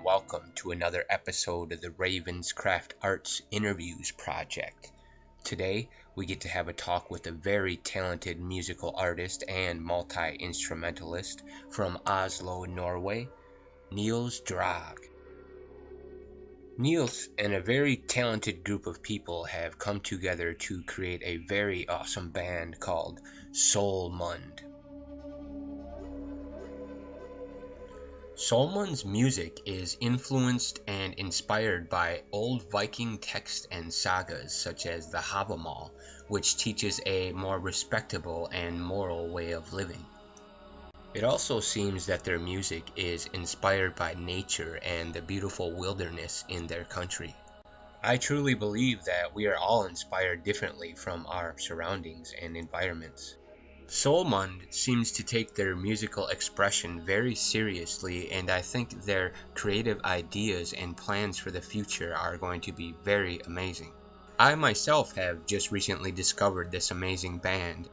welcome to another episode of the Ravenzcraft Arts Interviews project. Today, we get to have a talk with a very talented musical artist and multi-instrumentalist from Oslo, Norway, Nils Drage. Nils and a very talented group of people have come together to create a very awesome band called Solmund. Solmund's music is influenced and inspired by old Viking texts and sagas such as the Havamal, which teaches a more respectable and moral way of living. It also seems that their music is inspired by nature and the beautiful wilderness in their country. I truly believe that we are all inspired differently from our surroundings and environments. Solmund seems to take their musical expression very seriously, and I think their creative ideas and plans for the future are going to be very amazing. I myself have just recently discovered this amazing band.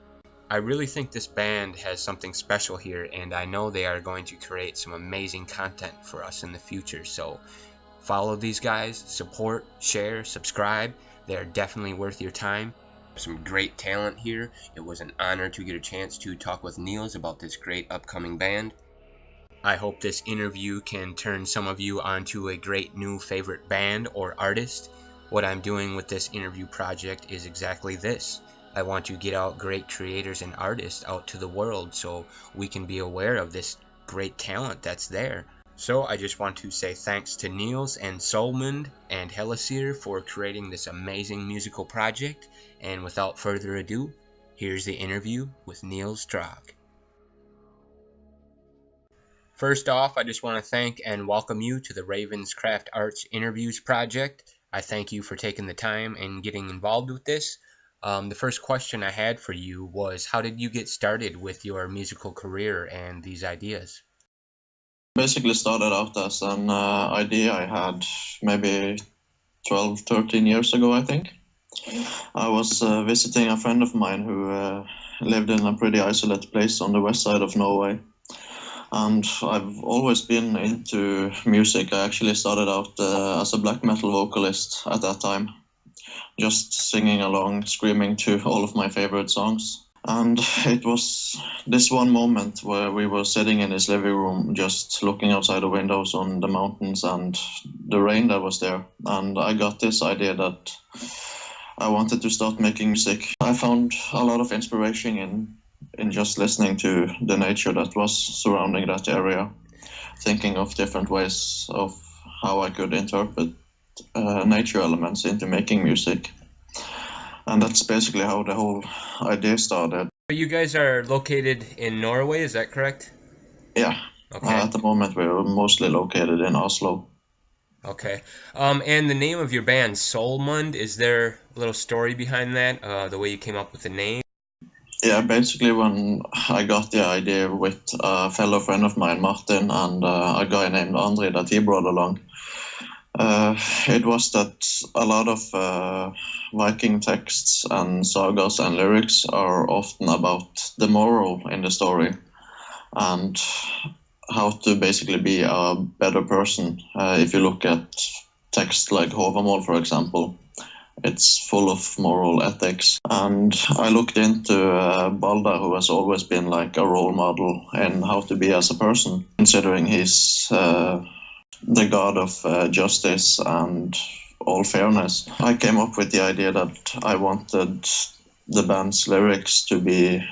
I really think this band has something special here, and I know they are going to create some amazing content for us in the future, so follow these guys, support, share, subscribe. They are definitely worth your time. Some great talent here. It was an honor to get a chance to talk with Nils about this great upcoming band. I hope this interview can turn some of you onto a great new favorite band or artist. What I'm doing with this interview project is exactly this. I want to get out great creators and artists out to the world so we can be aware of this great talent that's there. So I just want to say thanks to Nils and Solmund and Hellasir for creating this amazing musical project. And without further ado, here's the interview with Nils Drage. First off, I just want to thank and welcome you to the Ravenzcraft Arts Interviews project. I thank you for taking the time and getting involved with this. The first question I had for you was, how did you get started with your musical career and these ideas? Basically started out as an idea I had maybe 12, 13 years ago, I think. I was visiting a friend of mine who lived in a pretty isolated place on the west side of Norway. And I've always been into music. I actually started out as a black metal vocalist at that time, just singing along, screaming to all of my favorite songs. And it was this one moment where we were sitting in his living room, just looking outside the windows on the mountains and the rain that was there. And I got this idea that I wanted to start making music. I found a lot of inspiration in just listening to the nature that was surrounding that area, thinking of different ways of how I could interpret nature elements into making music. And that's basically how the whole idea started. You guys are located in Norway, is that correct? Yeah. Okay. At the moment, we're mostly located in Oslo. Okay. And the name of your band, Solmund, is there a little story behind that? The way you came up with the name? Yeah, basically when I got the idea with a fellow friend of mine, Martin, and a guy named Andre that he brought along, it was that a lot of Viking texts and sagas and lyrics are often about the moral in the story and how to basically be a better person. If you look at texts like Havamal, for example, it's full of moral ethics. And I looked into Balder, who has always been like a role model in how to be as a person, considering he's the god of justice and all fairness. I came up with the idea that I wanted the band's lyrics to be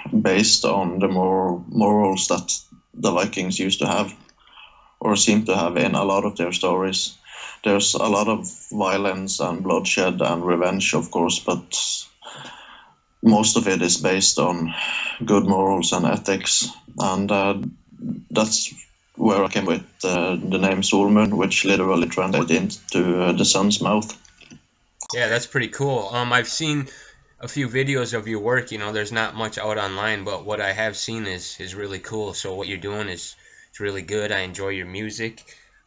based on the morals that the Vikings used to have, or seem to have in a lot of their stories. There's a lot of violence and bloodshed and revenge, of course, but most of it is based on good morals and ethics. And that's where I came with the name Solmund, which literally translates into the sun's mouth. Yeah, that's pretty cool. I've seen a few videos of your work. There's not much out online, but what I have seen is really cool. So what you're doing is really good. I enjoy your music.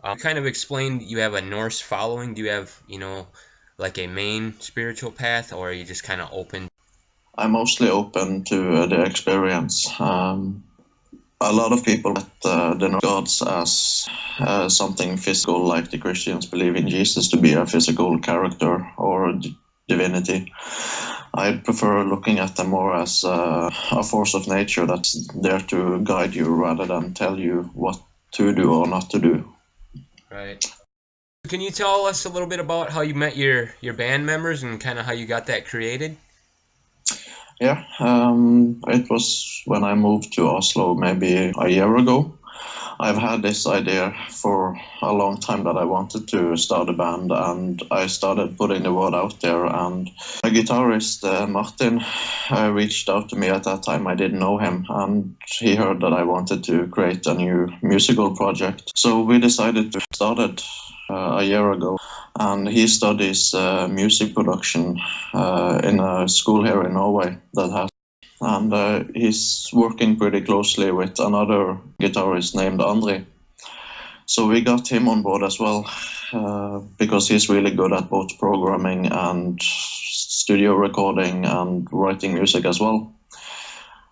You kind of explained you have a Norse following. Do you have, like a main spiritual path, or are you just kind of open? I'm mostly open to the experience. a lot of people the gods as something physical, like the Christians believe in Jesus to be a physical character or divinity. I prefer looking at them more as a force of nature that's there to guide you rather than tell you what to do or not to do. Right. Can you tell us a little bit about how you met your band members and kind of how you got that created? Yeah, it was when I moved to Oslo maybe a year ago. I've had this idea for a long time that I wanted to start a band, and I started putting the word out there. And my guitarist, Martin, reached out to me at that time. I didn't know him, and he heard that I wanted to create a new musical project. So we decided to start it a year ago. And he studies music production in a school here in Norway that has. And he's working pretty closely with another guitarist named Andre. So we got him on board as well because he's really good at both programming and studio recording and writing music as well.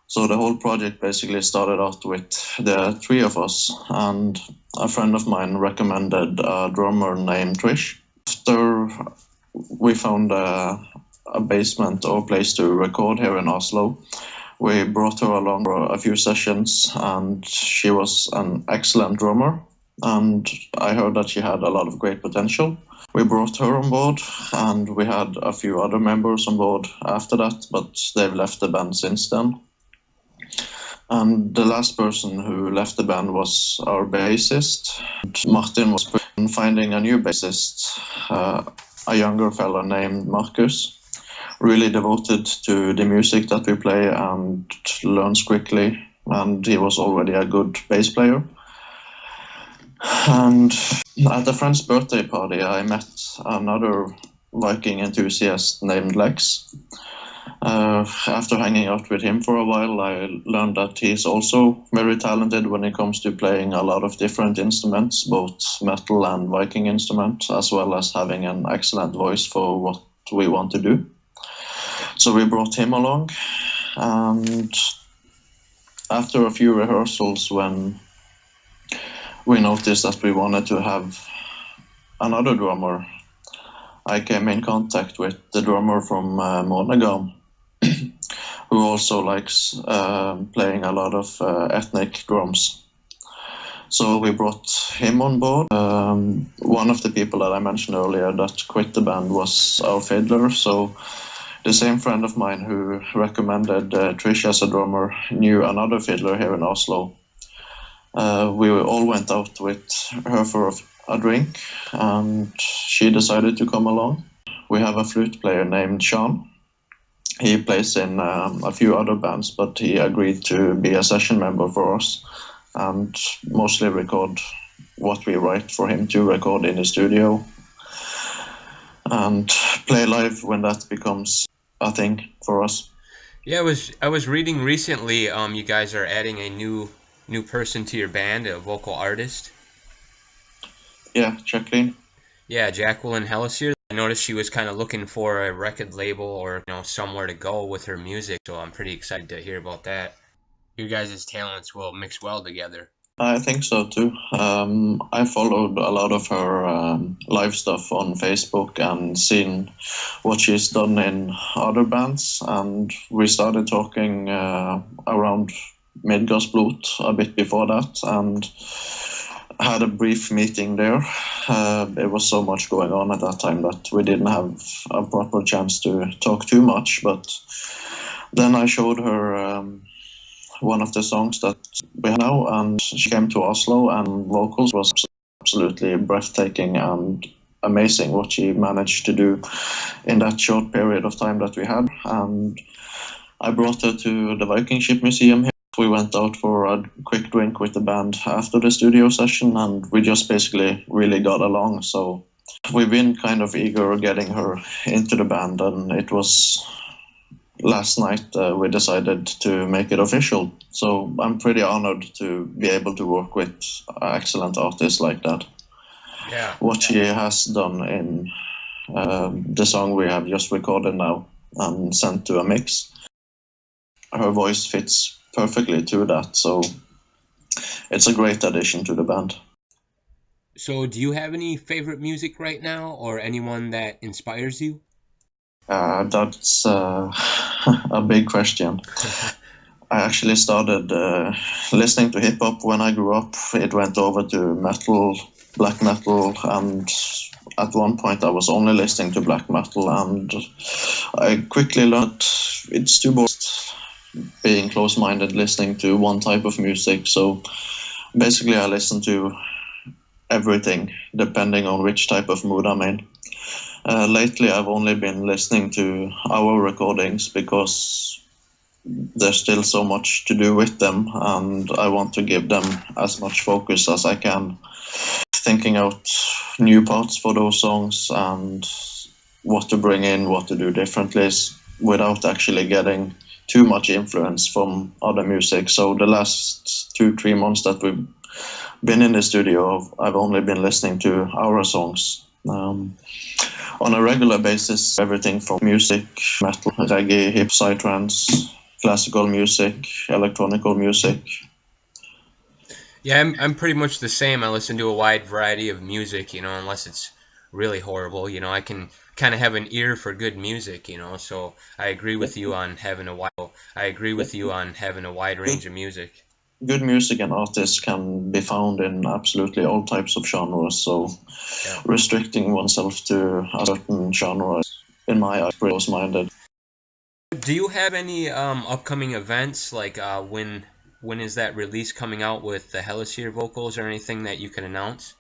So the whole project basically started out with the three of us, and a friend of mine recommended a drummer named Trish. After we found a basement or place to record here in Oslo, we brought her along for a few sessions, and she was an excellent drummer, and I heard that she had a lot of great potential. We brought her on board, and we had a few other members on board after that, but they've left the band since then. And the last person who left the band was our bassist. Martin was finding a new bassist, a younger fellow named Marcus, really devoted to the music that we play and learns quickly, and he was already a good bass player. And at a friend's birthday party, I met another Viking enthusiast named Lex. After hanging out with him for a while, I learned that he's also very talented when it comes to playing a lot of different instruments, both metal and Viking instruments, as well as having an excellent voice for what we want to do. So we brought him along, and after a few rehearsals, when we noticed that we wanted to have another drummer, I came in contact with the drummer from Monaghan, who also likes playing a lot of ethnic drums. So we brought him on board. One of the people that I mentioned earlier that quit the band was our fiddler. So the same friend of mine who recommended Trish as a drummer knew another fiddler here in Oslo. We all went out with her for a drink, and she decided to come along. We have a flute player named Sean. He plays in a few other bands, but he agreed to be a session member for us and mostly record what we write for him to record in the studio and play live when that becomes a thing for us. Yeah, I was reading recently. You guys are adding a new person to your band, a vocal artist. Yeah, Jacqueline. Yeah, Jacqueline Hellisier. I noticed she was kind of looking for a record label or somewhere to go with her music, so I'm pretty excited to hear about that. You guys' talents will mix well together. I think so too. I followed a lot of her live stuff on Facebook and seen what she's done in other bands, and we started talking around Midgårdsblot a bit before that, and had a brief meeting there. There was so much going on at that time that we didn't have a proper chance to talk too much, but then I showed her one of the songs that we have now, and she came to Oslo, and vocals was absolutely breathtaking and amazing what she managed to do in that short period of time that we had. And I brought her to the Viking Ship Museum here. We went out for a quick drink with the band after the studio session, and we just basically really got along. So we've been kind of eager getting her into the band, and it was last night we decided to make it official. So I'm pretty honored to be able to work with an excellent artist like that. Yeah. What she has done in the song we have just recorded now and sent to a mix, her voice fits perfectly to that. So it's a great addition to the band. So, do you have any favorite music right now, or anyone that inspires you? That's a big question. I actually started listening to hip hop when I grew up. It went over to metal, black metal, and at one point I was only listening to black metal, and I quickly learned it's too boring being close-minded listening to one type of music. So basically I listen to everything depending on which type of mood I'm in. Lately I've only been listening to our recordings because there's still so much to do with them, and I want to give them as much focus as I can, thinking out new parts for those songs and what to bring in, what to do differently, without actually getting too much influence from other music. So the last 2-3 months that we've been in the studio, I've only been listening to our songs. On a regular basis, everything from music, metal, reggae, hip, psytrance, classical music, electronical music. Yeah, I'm pretty much the same. I listen to a wide variety of music, unless it's really horrible. I can kind of have an ear for good music, so I agree with you on having a wide range of music. Good music and artists can be found in absolutely all types of genres, so Yeah. restricting oneself to a certain genre, in my eyes, close-minded. Do you have any upcoming events, like when is that release coming out with the Helliseer vocals, or anything that you can announce?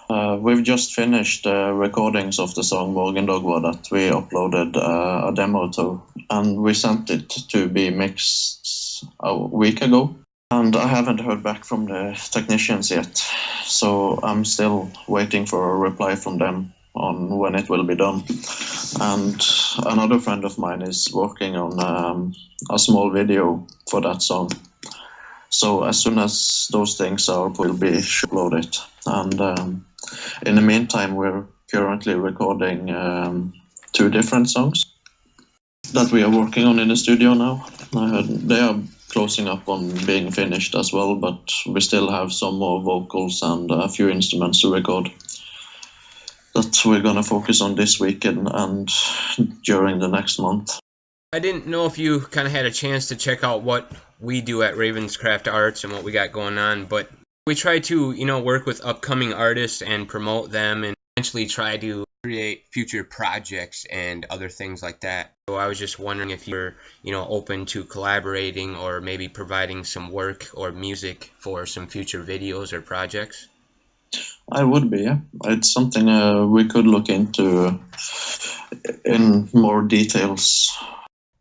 We've just finished recordings of the song Morgendogva that we uploaded a demo to, and we sent it to be mixed a week ago. And I haven't heard back from the technicians yet, so I'm still waiting for a reply from them on when it will be done. And another friend of mine is working on a small video for that song. So as soon as those things are, we'll be uploaded. And in the meantime, we're currently recording 2 different songs that we are working on in the studio now. They are closing up on being finished as well, but we still have some more vocals and a few instruments to record that we're going to focus on this weekend and during the next month. I didn't know if you kind of had a chance to check out what we do at Ravenzcraft Arts and what we got going on, but we try to, work with upcoming artists and promote them, and eventually try to create future projects and other things like that. So I was just wondering if you're, open to collaborating or maybe providing some work or music for some future videos or projects. I would be, yeah. It's something we could look into in more details.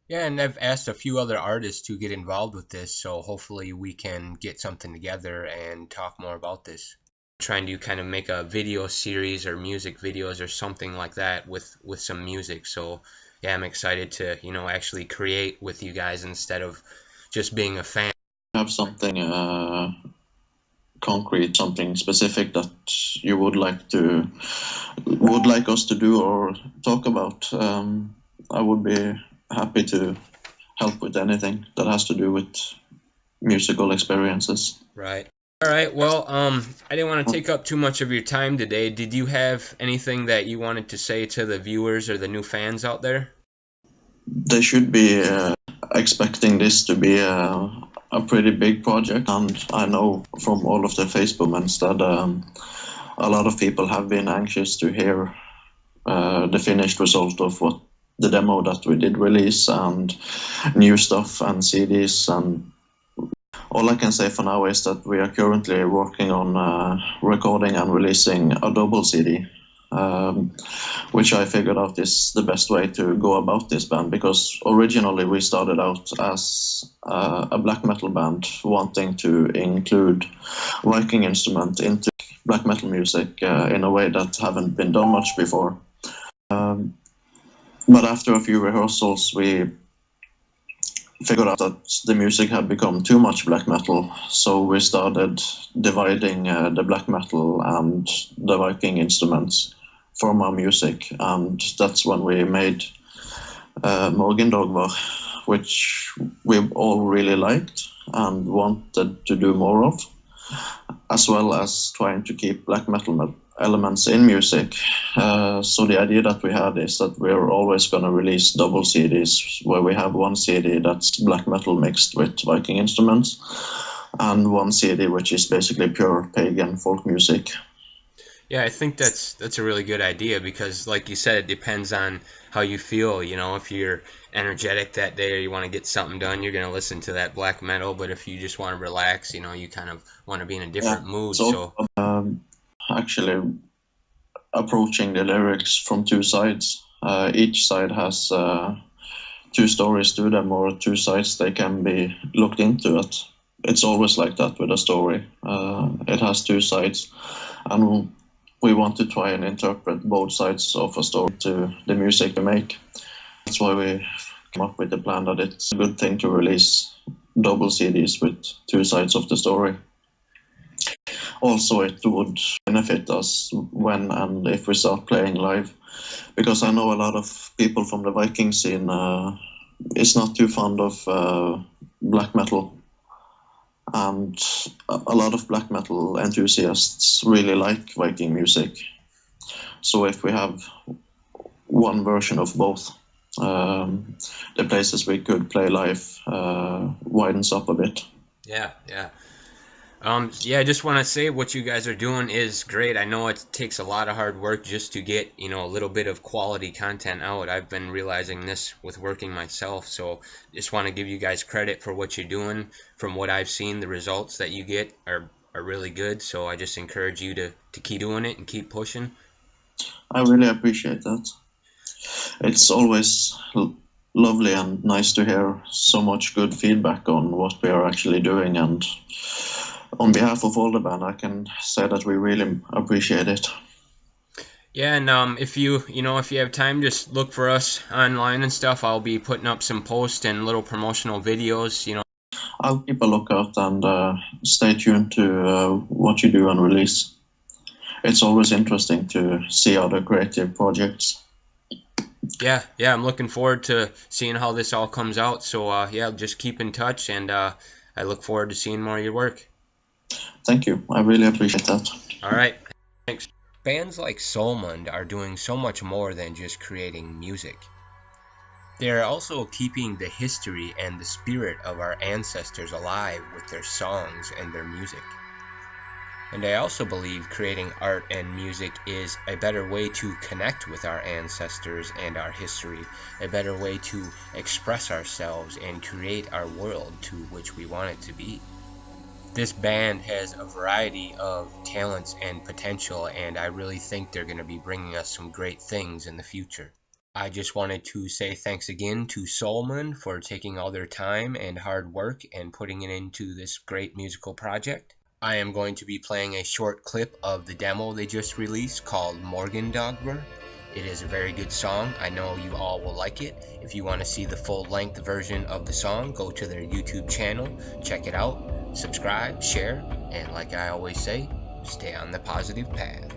Yeah, and I've asked a few other artists to get involved with this, so hopefully we can get something together and talk more about this. Trying to kind of make a video series or music videos or something like that with some music. So yeah, I'm excited to actually create with you guys instead of just being a fan. Have something concrete, something specific that you would like us to do or talk about, I would be happy to help with anything that has to do with musical experiences. Right. All right. Well, I didn't want to take up too much of your time today. Did you have anything that you wanted to say to the viewers or the new fans out there? They should be expecting this to be a pretty big project, and I know from all of the Facebook comments that a lot of people have been anxious to hear the finished result of what the demo that we did release, and new stuff and CDs. And all I can say for now is that we are currently working on recording and releasing a double CD, which I figured out is the best way to go about this band, because originally we started out as a black metal band wanting to include Viking instrument into black metal music in a way that haven't been done much before. But after a few rehearsals, we figured out that the music had become too much black metal, so we started dividing the black metal and the Viking instruments from our music, and that's when we made Morgendogva, which we all really liked and wanted to do more of, as well as trying to keep black metal elements in music. So the idea that we had is that we're always going to release double CDs, where we have one CD that's black metal mixed with Viking instruments, and one CD which is basically pure pagan folk music. Yeah, I think that's a really good idea because, like you said, it depends on how you feel. You know, if you're energetic that day or you want to get something done, you're going to listen to that black metal. But if you just want to relax, you know, you kind of want to be in a different mood. So actually approaching the lyrics from two sides. Each side has two stories to them, or two sides they can be looked into it. It's always like that with a story. It has two sides, and we want to try and interpret both sides of a story to the music we make. That's why we came up with the plan that it's a good thing to release double CDs with two sides of the story. Also, it would benefit us when and if we start playing live, because I know a lot of people from the Viking scene is not too fond of black metal, and a lot of black metal enthusiasts really like Viking music. So if we have one version of both, the places we could play live widens up a bit. yeah. I just want to say what you guys are doing is great. I know it takes a lot of hard work just to get, you know, a little bit of quality content out. I've been realizing this with working myself, so just want to give you guys credit for what you're doing. From what I've seen, the results that you get are really good, so I just encourage you to keep doing it and keep pushing. I really appreciate that. It's always lovely and nice to hear so much good feedback on what we are actually doing, and on behalf of all the band, I can say that we really appreciate it. Yeah, and if you have time, just look for us online and stuff. I'll be putting up some posts and little promotional videos, you know. I'll keep a lookout and stay tuned to what you do and release. It's always interesting to see other creative projects. Yeah, I'm looking forward to seeing how this all comes out. So just keep in touch, and I look forward to seeing more of your work. Thank you. I really appreciate that. All right. Thanks. Bands like Solmund are doing so much more than just creating music. They are also keeping the history and the spirit of our ancestors alive with their songs and their music. And I also believe creating art and music is a better way to connect with our ancestors and our history, a better way to express ourselves and create our world to which we want it to be. This band has a variety of talents and potential, and I really think they're going to be bringing us some great things in the future. I just wanted to say thanks again to Solmund for taking all their time and hard work and putting it into this great musical project. I am going to be playing a short clip of the demo they just released called Morgendagr. It is a very good song. I know you all will like it. If you want to see the full-length version of the song, go to their YouTube channel, check it out. Subscribe, share, and like I always say, stay on the positive path.